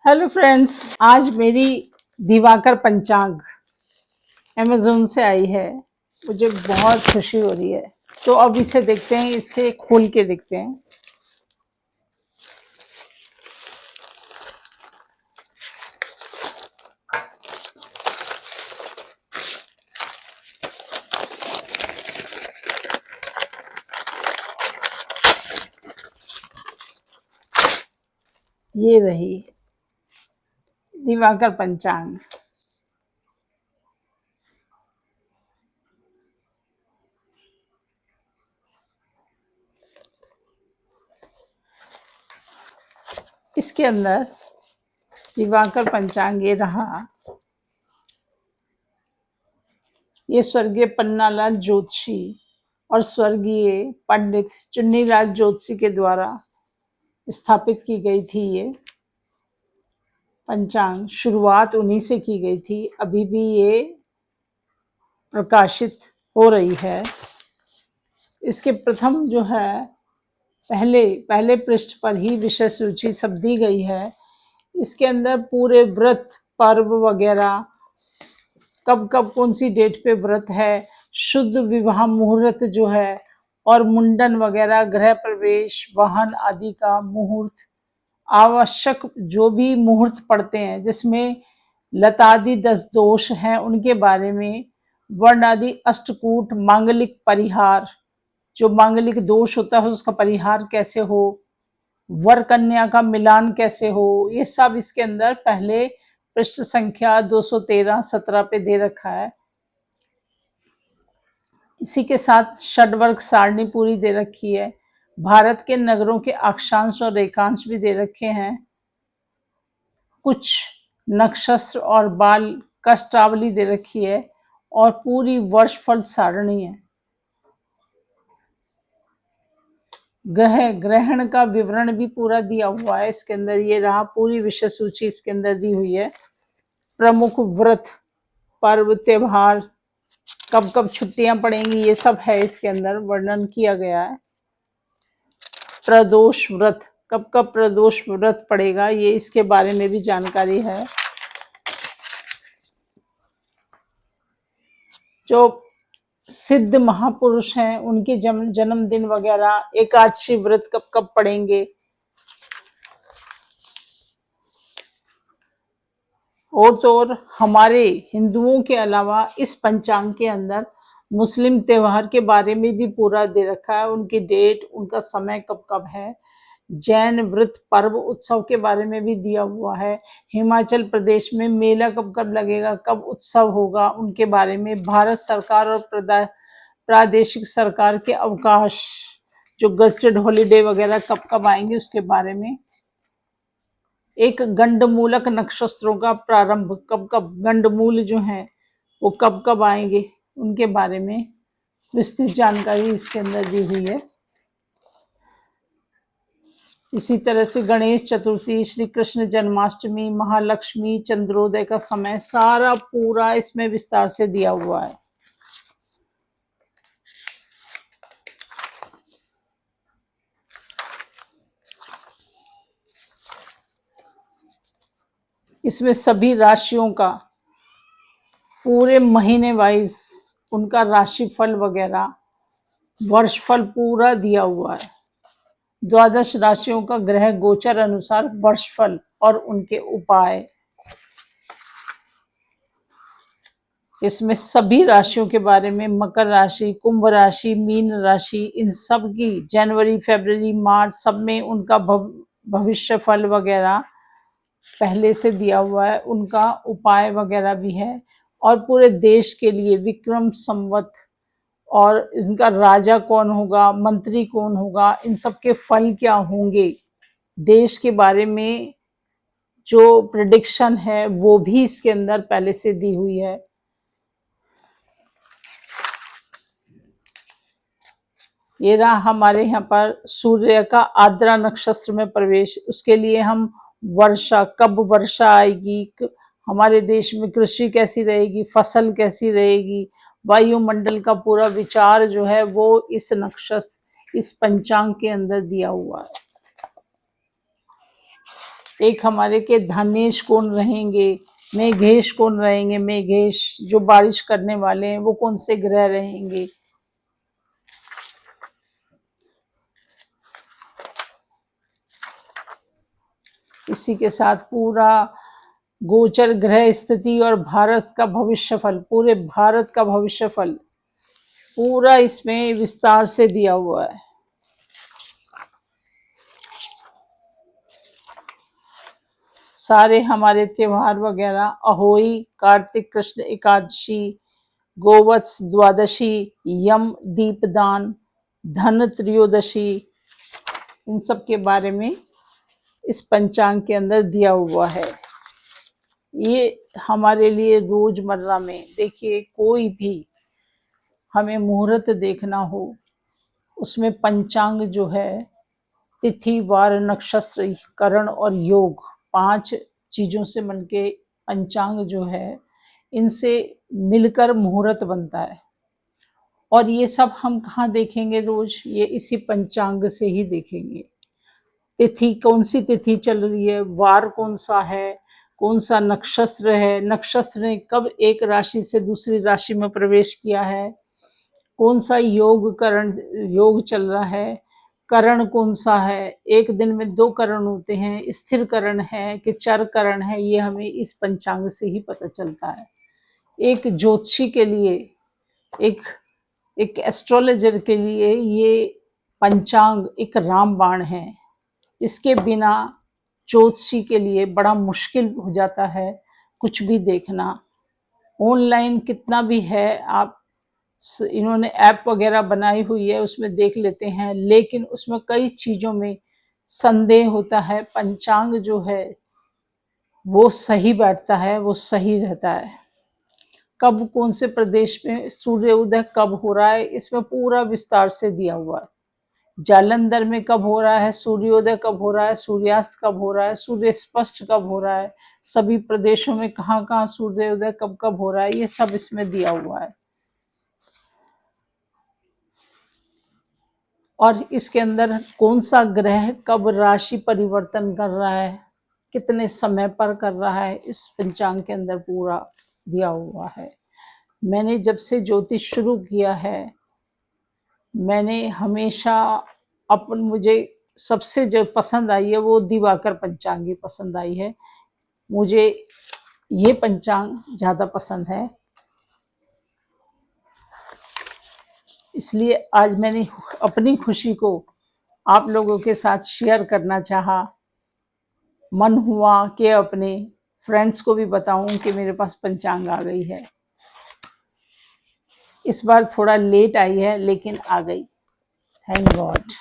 Hello friends, आज मेरी दिवाकर पंचांग अमेज़न से आई है। मुझे बहुत खुशी हो रही है। तो अब इसे देखते हैं, इसे खोल के देखते हैं। ये रही दिवाकर पंचांग। इसके अंदर दिवाकर पंचांग ये रहा। ये स्वर्गीय पन्नालाल जोशी और स्वर्गीय पंडित चुन्नीलाल जोशी के द्वारा स्थापित की गई थी। ये पंचांग शुरुआत उन्हीं से की गई थी। अभी भी ये प्रकाशित हो रही है। इसके प्रथम जो है पहले पहले पृष्ठ पर ही विषय सूची सब दी गई है। इसके अंदर पूरे व्रत पर्व वगैरह, कब कब कौन सी डेट पे व्रत है, शुद्ध विवाह मुहूर्त जो है, और मुंडन वगैरह, गृह प्रवेश, वाहन आदि का मुहूर्त, आवश्यक जो भी मुहूर्त पड़ते हैं जिसमें लतादि 10 दोष हैं उनके बारे में, वर्ण आदि अष्टकूट, मांगलिक परिहार, जो मांगलिक दोष होता है उसका परिहार कैसे हो, वर कन्या का मिलान कैसे हो, ये सब इसके अंदर पहले पृष्ठ संख्या 213-17 पे दे रखा है। इसी के साथ षडवर्ग सारणी पूरी दे रखी है। भारत के नगरों के अक्षांश और रेखांश भी दे रखे हैं। कुछ नक्षत्र और बाल कष्टावली दे रखी है और पूरी वर्षफल सारणी है। ग्रहण का विवरण भी पूरा दिया हुआ है इसके अंदर। ये रहा पूरी विषय सूची इसके अंदर दी हुई है। प्रमुख व्रत, पर्व, त्योहार, कब कब छुट्टियां पड़ेंगी, ये सब है इसके अंदर वर्णन किया गया है। प्रदोष व्रत, कब कब प्रदोष व्रत पड़ेगा, ये इसके बारे में भी जानकारी है। जो सिद्ध महापुरुष हैं उनके जन्मदिन वगैरह, एकादशी व्रत कब कब पड़ेंगे, और तो और हमारे हिंदुओं के अलावा इस पंचांग के अंदर मुस्लिम त्योहार के बारे में भी पूरा दे रखा है, उनकी डेट, उनका समय कब कब है। जैन व्रत पर्व उत्सव के बारे में भी दिया हुआ है। हिमाचल प्रदेश में मेला कब कब लगेगा, कब उत्सव होगा, उनके बारे में। भारत सरकार और प्रादेशिक सरकार के अवकाश, जो गस्टेड हॉलीडे वगैरह कब कब आएंगे उसके बारे में। एक गंडमूलक नक्षत्रों का प्रारंभ, कब कब गंडमूल जो है वो कब कब आएंगे उनके बारे में विस्तृत जानकारी इसके अंदर दी हुई है। इसी तरह से गणेश चतुर्थी, श्री कृष्ण जन्माष्टमी, महालक्ष्मी, चंद्रोदय का समय, सारा पूरा इसमें विस्तार से दिया हुआ है। इसमें सभी राशियों का पूरे महीने वाइज उनका राशिफल वगैरह, वर्षफल पूरा दिया हुआ है। 12 राशियों का ग्रह गोचर अनुसार वर्षफल और उनके उपाय। इसमें सभी राशियों के बारे में, मकर राशि, कुंभ राशि, मीन राशि, इन सब की जनवरी, फरवरी, मार्च सब में उनका भविष्य फल वगैरह पहले से दिया हुआ है। उनका उपाय वगैरह भी है, और पूरे देश के लिए विक्रम संवत, और इनका राजा कौन होगा, मंत्री कौन होगा, इन सब के फल क्या होंगे, देश के बारे में जो प्रिडिक्शन है वो भी इसके अंदर पहले से दी हुई है। ये रहा हमारे यहाँ पर सूर्य का आर्द्रा नक्षत्र में प्रवेश, उसके लिए हम वर्षा, कब वर्षा आएगी, हमारे देश में कृषि कैसी रहेगी, फसल कैसी रहेगी, वायुमंडल का पूरा विचार जो है वो इस नक्षत्र, इस पंचांग के अंदर दिया हुआ है। एक हमारे के धनेश कौन रहेंगे, मेघेश कौन रहेंगे, मेघेश जो बारिश करने वाले हैं वो कौन से ग्रह रहेंगे। इसी के साथ पूरा गोचर ग्रह स्थिति और भारत का भविष्यफल, पूरे भारत का भविष्यफल पूरा इसमें विस्तार से दिया हुआ है। सारे हमारे त्योहार वगैरह, अहोई, कार्तिक कृष्ण एकादशी, गोवत्स द्वादशी, यम दीपदान, धन त्रयोदशी, इन सब के बारे में इस पंचांग के अंदर दिया हुआ है। ये हमारे लिए रोजमर्रा में देखिए, कोई भी हमें मुहूर्त देखना हो उसमें पंचांग जो है, तिथि वार नक्षत्र करण और योग, 5 चीजों से बनके पंचांग जो है, इनसे मिलकर मुहूर्त बनता है। और ये सब हम कहाँ देखेंगे रोज, ये इसी पंचांग से ही देखेंगे। तिथि कौन सी तिथि चल रही है, वार कौन सा है, कौन सा नक्षत्र है, नक्षत्र ने कब एक राशि से दूसरी राशि में प्रवेश किया है, कौन सा योग करण योग चल रहा है, करण कौन सा है, एक दिन में 2 करण होते हैं, स्थिर करण है कि चर करण है, ये हमें इस पंचांग से ही पता चलता है। एक ज्योतिषी के लिए, एक एस्ट्रोलॉजर के लिए ये पंचांग एक रामबाण है। इसके बिना ज्योतिषी के लिए बड़ा मुश्किल हो जाता है कुछ भी देखना। ऑनलाइन कितना भी है, आप इन्होंने ऐप वगैरह बनाई हुई है, उसमें देख लेते हैं, लेकिन उसमें कई चीजों में संदेह होता है। पंचांग जो है वो सही बैठता है, वो सही रहता है। कब कौन से प्रदेश में सूर्य उदय कब हो रहा है, इसमें पूरा विस्तार से दिया हुआ है। जालंधर में कब हो रहा है सूर्योदय, कब हो रहा है सूर्यास्त, कब हो रहा है सूर्य स्पष्ट, कब हो रहा है, सभी प्रदेशों में कहाँ कहाँ सूर्योदय कब कब हो रहा है, ये सब इसमें दिया हुआ है। और इसके अंदर कौन सा ग्रह कब राशि परिवर्तन कर रहा है, कितने समय पर कर रहा है, इस पंचांग के अंदर पूरा दिया हुआ है। मैंने जब से ज्योतिष शुरू किया है, मैंने हमेशा मुझे सबसे जो पसंद आई है वो दिवाकर पंचांग ही पसंद आई है। मुझे ये पंचांग ज़्यादा पसंद है, इसलिए आज मैंने अपनी खुशी को आप लोगों के साथ शेयर करना चाहा। मन हुआ कि अपने फ्रेंड्स को भी बताऊं कि मेरे पास पंचांग आ गई है। इस बार थोड़ा लेट आई है लेकिन आ गई, थैंक गॉड।